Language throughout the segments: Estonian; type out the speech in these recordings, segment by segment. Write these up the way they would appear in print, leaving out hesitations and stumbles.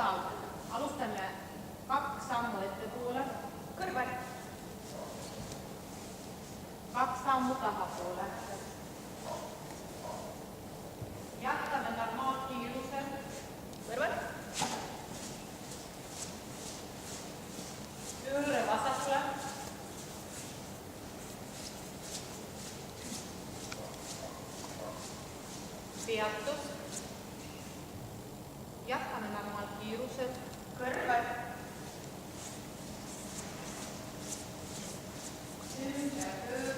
samm. Alustame 2 sammu ettepoole, kõrval. 2 sammu tahapoole. Jätkame normaalkiirusel, kõrval. Pööre vasakule. Peatus. Jätkame normaalkiirusel, kõrval. Ümber pöör.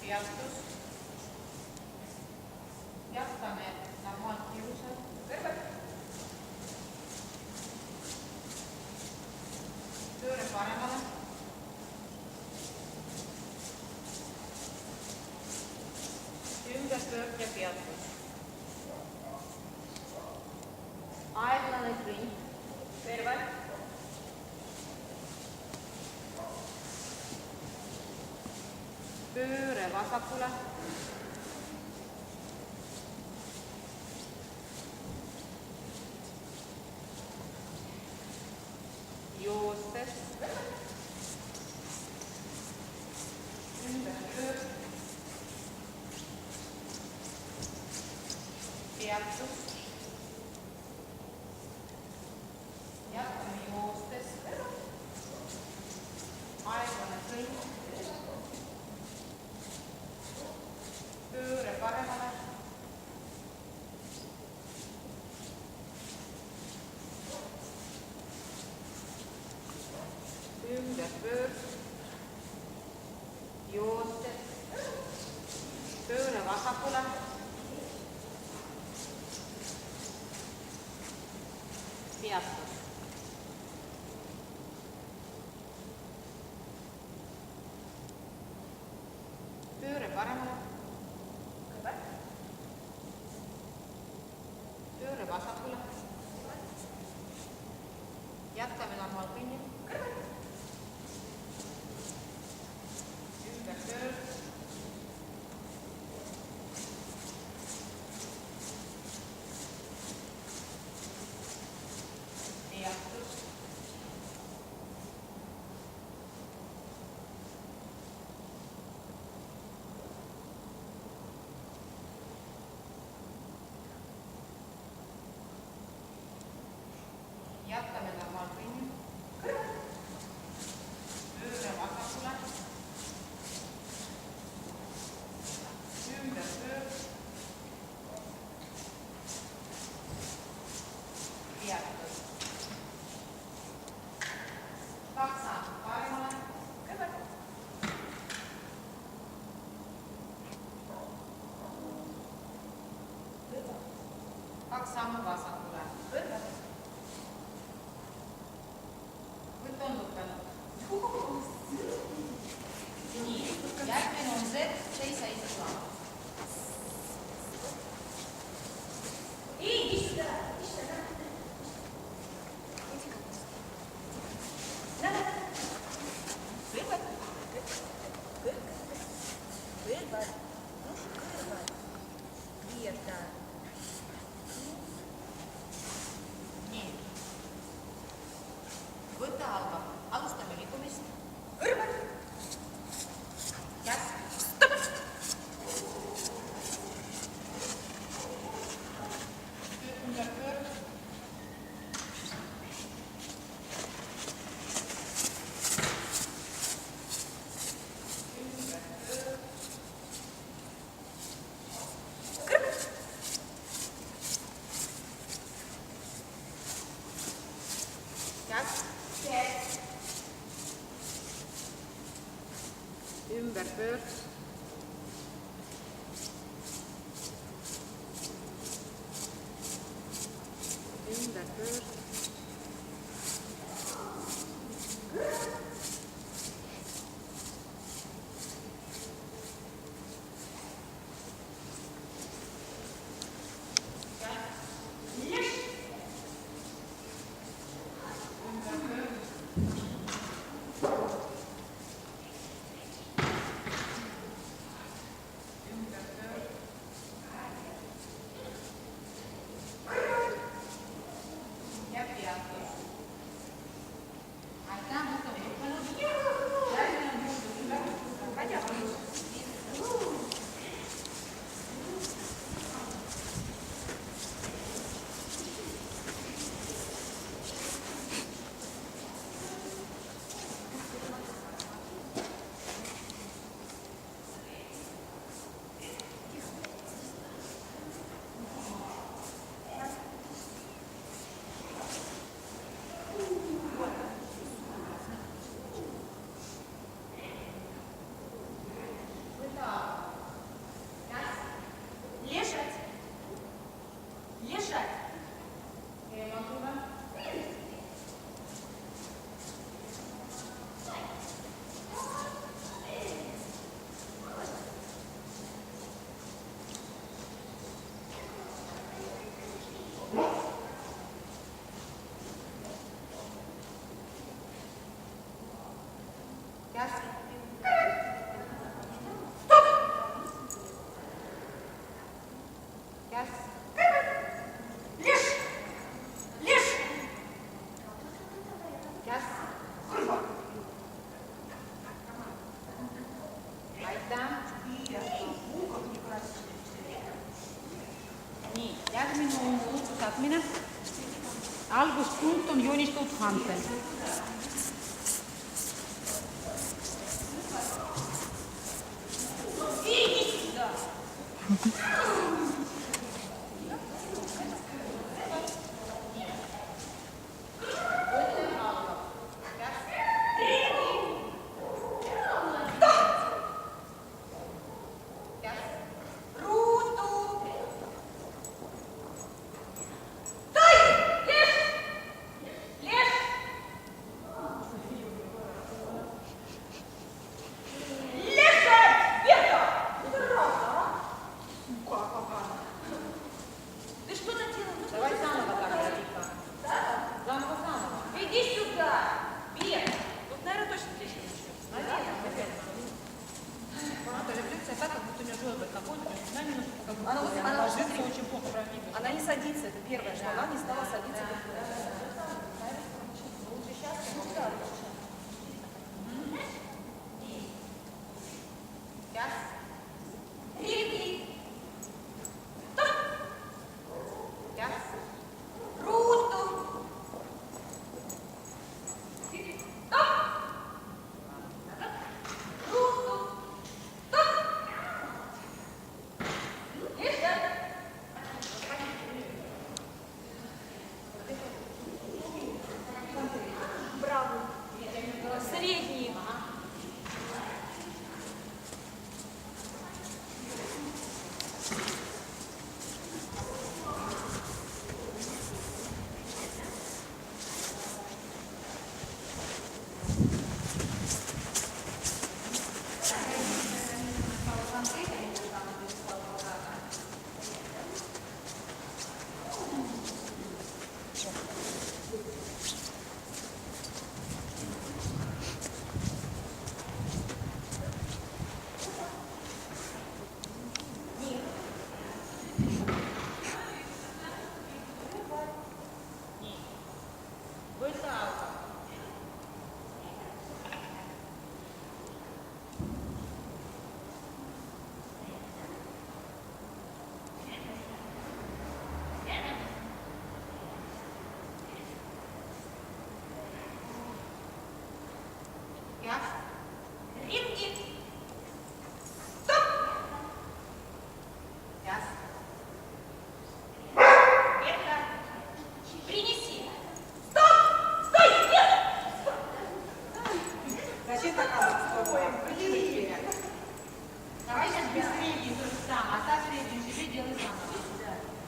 Peatus. Jätkame normaalkiirusel, kõrval. Pööre paremale. Ümberpöörd ja peatus. Aeglane kõnn, kõrval. Pööre vasakule. Joostes. Ümberpöörd. Peatus. Jätkame joostes. Aeglane kõnn. Pööre paremale. Ümberpöörd. Joostes. Pööre vasakule. Peatus. Pööre paremale. Pööre vasakule. Jätkame normaalkõnni. Ümberpöörd. Peatus. Jätkame normaalkõnni. Pööre vasakule. Ümberpöörd. Peatus. 2 sammu paremale. Kõrval. 2 sammu vasakule. Kõrval. Kui tundub tänu? Nii, järgmine on Z, teise istuva. Ei, istuda. Kõrval. Viierda. Nii. Võta algab. Alustame liikumist. Kõrval. Jäsk. Ümberpöörd. Ümberpöörd. Järgmine on muutu satmine. Alguspunkt on joonistatud hantel. Она не садится, это первое, что она не стала садиться. Средний.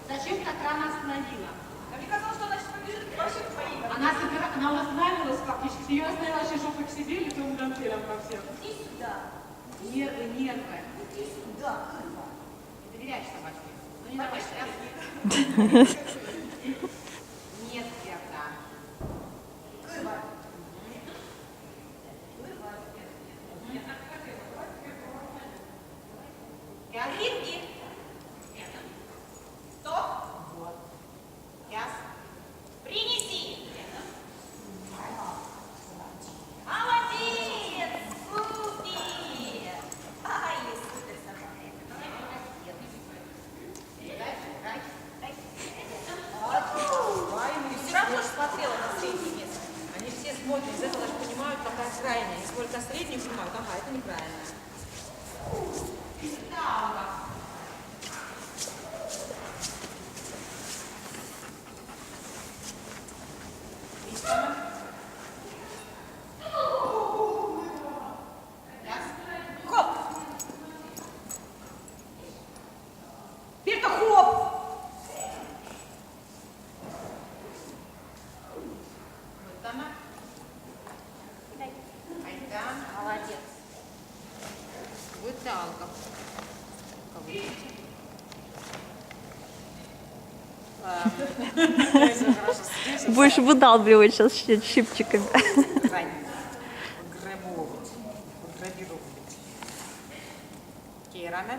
Зачем так рано остановила? Мне казалось, что она сейчас побежит к вашей твоей. Она остановилась фактически. Ее оставила шишовка к себе лицом гантелем во всех. Иди сюда. Нервы, нервы. Иди сюда, Кырва. Не доверяешь собачке? Ну не давай сейчас. Нет, Берта. Кырва. Ринги. Стоп. Вот. Яс. Принеси. Молодец. Супер. Ай, супер собака. Ты все равно же смотрела на среднее место. Они все смотрят, из этого даже понимают, какая крайняя. Если только среднюю понимают, ага, это неправильно. Хоп. Берта, хоп. Выдана. Айдан. Молодец. Выталка. Будешь выдалбливать сейчас щипчиками. Грабовывать. Грабировать. Кераме.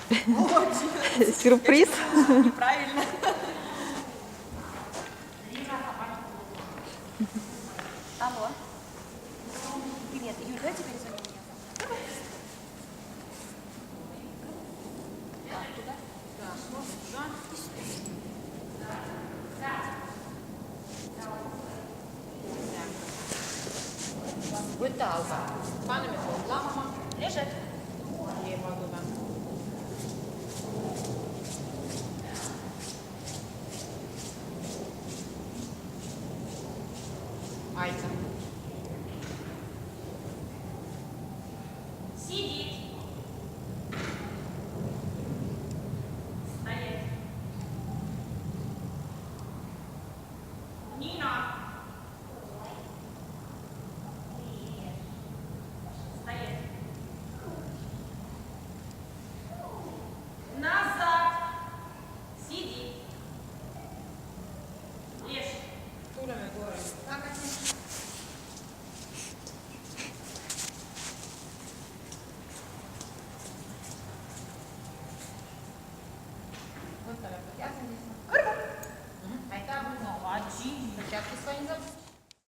Сюрприз. Правильно. Алло. Привет. Юль, давайте перезвоним мне. Туда? Да, можно туда. Виталка. Пане Микола, була мама? Лежать. Є, погода. Айка. Сидеть. Стоять. Нина. Стоять. Назад. Сиди. Лежь. Тулями говорю. Так, конечно. Виталя, потягнемося. Айка, молодці. Початки свої